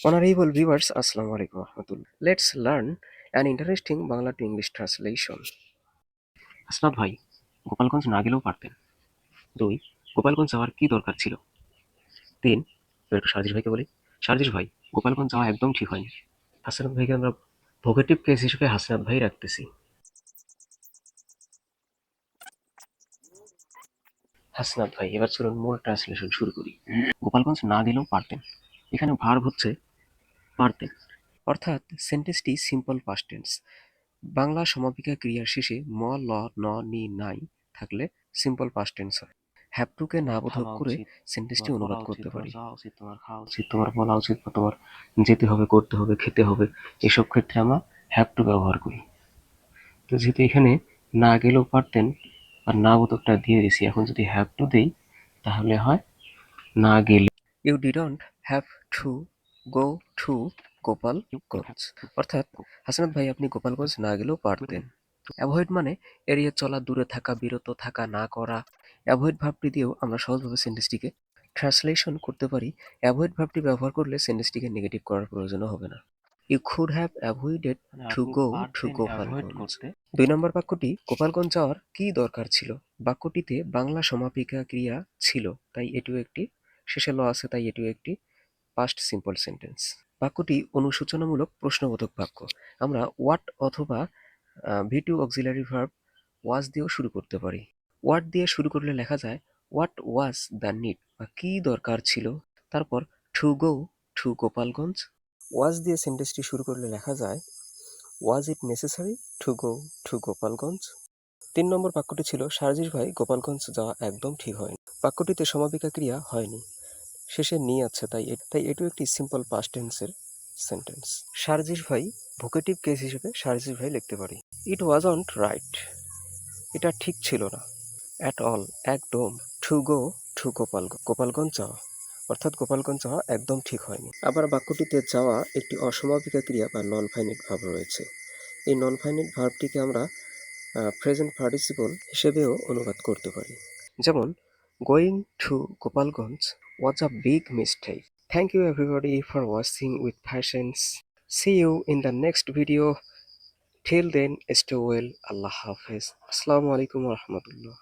Honorable viewers, Assalamu alaikum warahmatullah. Let's learn an interesting Bangla to English translation. Hasnat ভাই গোপালগঞ্জ না গেলেও পারতেন। 2. গোপালগঞ্জ যাওয়ার কি দরকার ছিল? 3. এবার একটু সার্জিস ভাইকে বলি। সার্জিস ভাই, গোপালগঞ্জ যাওয়া একদম ঠিক হয়নি। হাসনাত ভাইকে আমরা ভোগেটিভ কেস হিসেবে হাসনাত ভাই রাখতেছি। হাসনাত ভাই, এবার চলুন মূল ট্রান্সলেশন শুরু করি। গোপালগঞ্জ না গেলেও পারতেন, এখানে ভার্ব হচ্ছে পারতেন, অর্থাৎ সেন্টেন্সটি সিম্পল পাস্ট টেন্স। বাংলা সমাপিকা ক্রিয়ার শেষে ম, ল, ন, নি, নাই থাকলে সিম্পল পাস্ট টেন্স হয়। হ্যাভ টু কে না বোধক করে সেন্টেন্সটি অনুবাদ করতে পারি। যাওয়া উচিত, তোমার খাওয়া উচিত, তোমার বলা উচিত, বা তোমার যেতে হবে, করতে হবে, খেতে হবে, এসব ক্ষেত্রে আমরা হ্যাভ টু ব্যবহার করি। তো যেহেতু এখানে না গেলেও পারতেন আর না বোধকটা দিয়ে দিছি, এখন যদি হ্যাভ টু দেই তাহলে হয় না গেলে। You didn't have to go to Gopalganj, অর্থাৎ হাসনাত ভাই আপনি গোপালগঞ্জ না গেলেও পারতেন। অ্যাভয়েড মানে এড়িয়ে চলা, দূরে থাকা, বিরত থাকা, না করা। অ্যাভয়েড ভার্বটি দিয়েও আমরা সহজভাবে সেন্টেন্সটিকে ট্রান্সলেশন করতে পারি। অ্যাভয়েড ভার্বটি ব্যবহার করলে সেন্টেন্সটিকে নেগেটিভ করার প্রয়োজনও হবে না। You could have avoided to go to Gopalganj. 2 নম্বর বাক্যটি গোপালগঞ্জ যাওয়ার কি দরকার ছিল। বাক্যটিতে বাংলা সমাপিকা ক্রিয়া ছিল, তাই এটিও একটি, শেষে ল আছে তাই এটিও একটি পাস্ট সিম্পল সেন্টেন্স। বাক্যটি অনুসূচনামূলক প্রশ্নবোধক বাক্য। আমরা হোয়াট অথবা ভি2 অক্সিলারি ভার্ব ওয়াজ দিয়েও শুরু করতে পারি। হোয়াট দিয়ে শুরু করলে লেখা যায় হোয়াট ওয়াজ দ্য নিড, বা কি দরকার ছিল। তারপর to go to Gopalganj. Was দিয়ে সেন্টেন্সটি শুরু করলে লেখা যায় was it necessary to go to Gopalganj. 3 নম্বর বাক্যটি ছিল সার্জিস ভাই গোপালগঞ্জ যাওয়া একদম ঠিক হয়নি। বাক্যটিতে সমাপিকা ক্রিয়া হয়নি, শেষে নি আছে, তাই এটিও একটি সিম্পল পাস্ট টেন্সের সেন্টেন্স। সার্জিস ভাই ভোকেটিভ কেস হিসেবে সার্জিস ভাই লিখতে পারি। ইট ওয়াজন্ট রাইট, এটা ঠিক ছিল না। অ্যাট অল, একদম। টু গো টু গোপালগঞ্জ যাওয়া, অর্থাৎ গোপালগঞ্জ যাওয়া একদম ঠিক হয়নি। আবার বাক্যটিতে যাওয়া একটি অসমাপিকা ক্রিয়া বা নন ফাইনিট ভার্ব রয়েছে। এই নন ফাইনিট ভার্বটিকে আমরা প্রেজেন্ট পার্টিসিপল হিসেবেও অনুবাদ করতে পারি। যেমন going to Gopalganj was a big mistake. Thank you everybody for watching with patience. See you in the next video. Till then, stay well. Allah Hafiz. Assalamu alaikum warahmatullah.